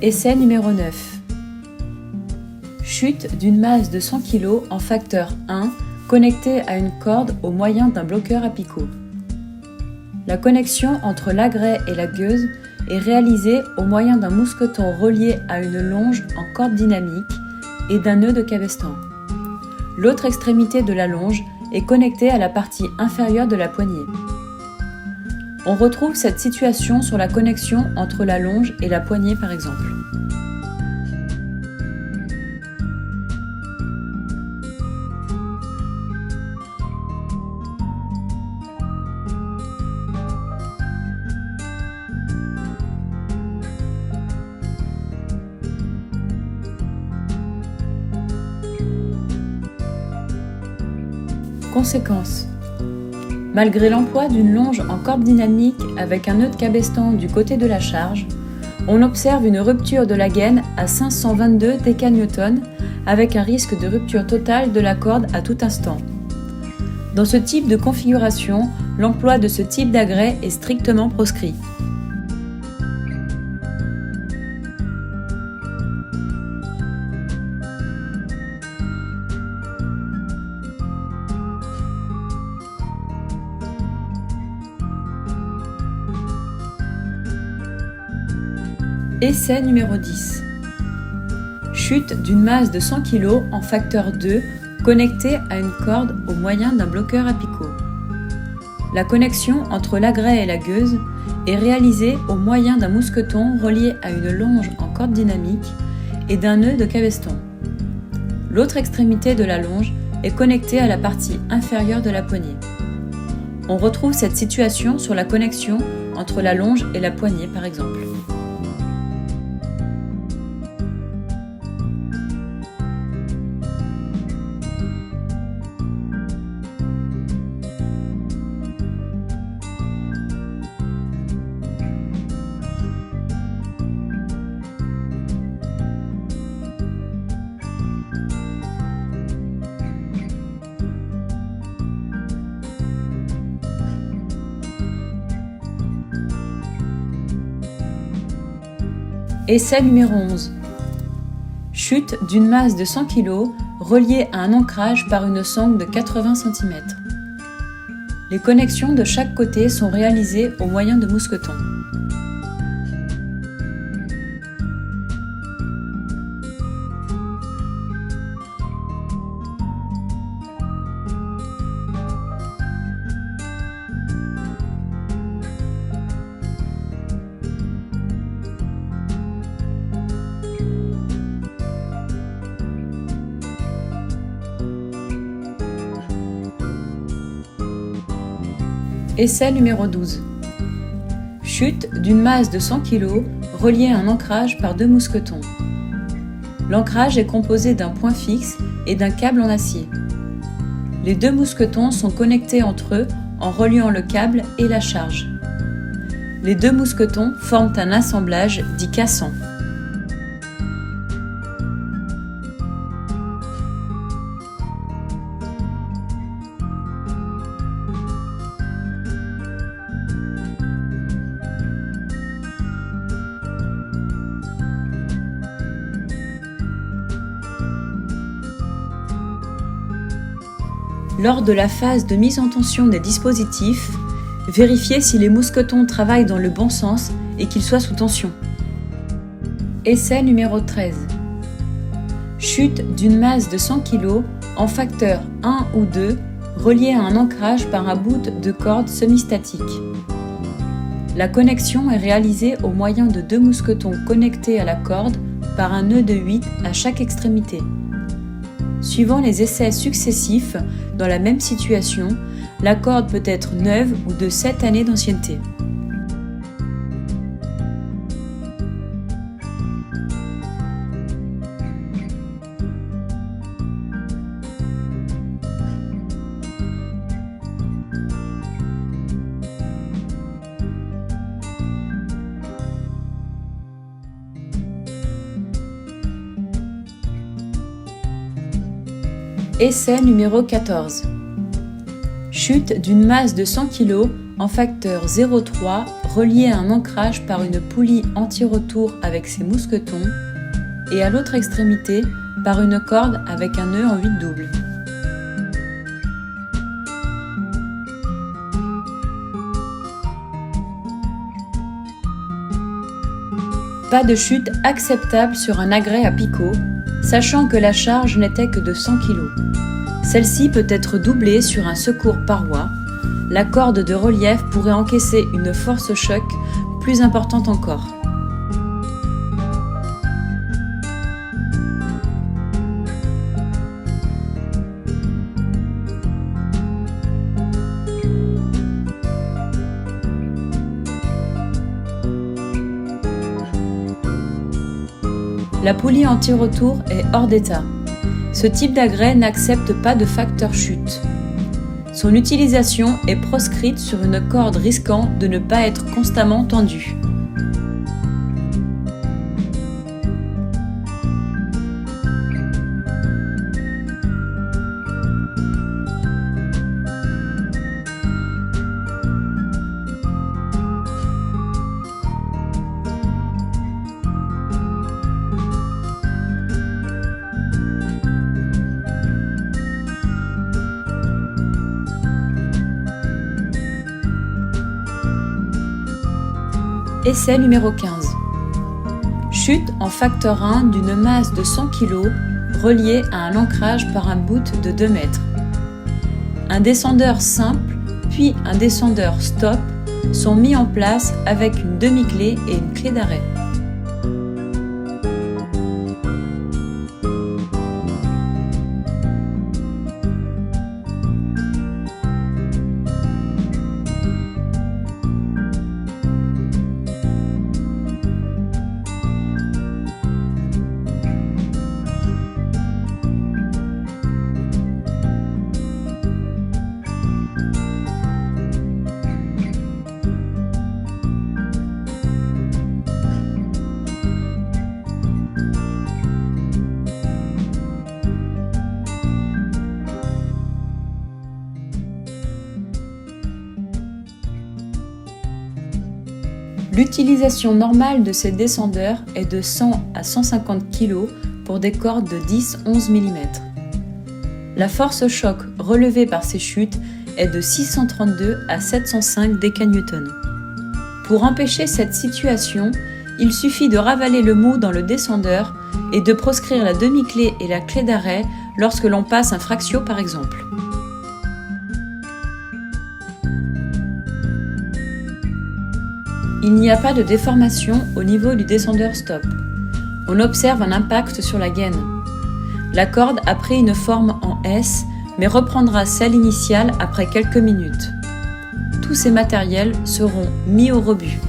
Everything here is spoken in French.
Essai numéro 9. Chute d'une masse de 100 kg en facteur 1 connectée à une corde au moyen d'un bloqueur à picot. La connexion entre l'agret et la gueuse est réalisée au moyen d'un mousqueton relié à une longe en corde dynamique et d'un nœud de cabestan. L'autre extrémité de la longe est connectée à la partie inférieure de la poignée. On retrouve cette situation sur la connexion entre la longe et la poignée par exemple. Conséquences. Malgré l'emploi d'une longe en corde dynamique avec un nœud de cabestan du côté de la charge, on observe une rupture de la gaine à 522 décanewtons avec un risque de rupture totale de la corde à tout instant. Dans ce type de configuration, l'emploi de ce type d'agret est strictement proscrit. Essai numéro 10. Chute d'une masse de 100 kg en facteur 2 connectée à une corde au moyen d'un bloqueur à picot. La connexion entre l'agret et la gueuse est réalisée au moyen d'un mousqueton relié à une longe en corde dynamique et d'un nœud de cabestan. L'autre extrémité de la longe est connectée à la partie inférieure de la poignée. On retrouve cette situation sur la connexion entre la longe et la poignée par exemple. Essai numéro 11. Chute d'une masse de 100 kg reliée à un ancrage par une sangle de 80 cm. Les connexions de chaque côté sont réalisées au moyen de mousquetons. Essai numéro 12. Chute d'une masse de 100 kg reliée à un ancrage par deux mousquetons. L'ancrage est composé d'un point fixe et d'un câble en acier. Les deux mousquetons sont connectés entre eux en reliant le câble et la charge. Les deux mousquetons forment un assemblage dit cassant. Lors de la phase de mise en tension des dispositifs, vérifiez si les mousquetons travaillent dans le bon sens et qu'ils soient sous tension. Essai numéro 13. Chute d'une masse de 100 kg en facteur 1 ou 2 relié à un ancrage par un bout de corde semi-statique. La connexion est réalisée au moyen de deux mousquetons connectés à la corde par un nœud de 8 à chaque extrémité. Suivant les essais successifs dans la même situation, la corde peut être neuve ou de 7 années d'ancienneté. Essai numéro 14. Chute d'une masse de 100 kg en facteur 0,3 relié à un ancrage par une poulie anti-retour avec ses mousquetons et à l'autre extrémité par une corde avec un nœud en 8 doubles. Pas de chute acceptable sur un agrès à picot, sachant que la charge n'était que de 100 kg. Celle-ci peut être doublée sur un secours paroi. La corde de relief pourrait encaisser une force choc plus importante encore. La poulie anti-retour est hors d'état. Ce type d'agrès n'accepte pas de facteur chute. Son utilisation est proscrite sur une corde risquant de ne pas être constamment tendue. Essai numéro 15. Chute en facteur 1 d'une masse de 100 kg reliée à un ancrage par un bout de 2 mètres. Un descendeur simple puis un descendeur stop sont mis en place avec une demi-clé et une clé d'arrêt. L'utilisation normale de ces descendeurs est de 100 à 150 kg pour des cordes de 10-11 mm. La force choc relevée par ces chutes est de 632 à 705 décanewtons. Pour empêcher cette situation, il suffit de ravaler le mou dans le descendeur et de proscrire la demi-clé et la clé d'arrêt lorsque l'on passe un fractio par exemple. Il n'y a pas de déformation au niveau du descendeur stop. On observe un impact sur la gaine. La corde a pris une forme en S, mais reprendra celle initiale après quelques minutes. Tous ces matériels seront mis au rebut.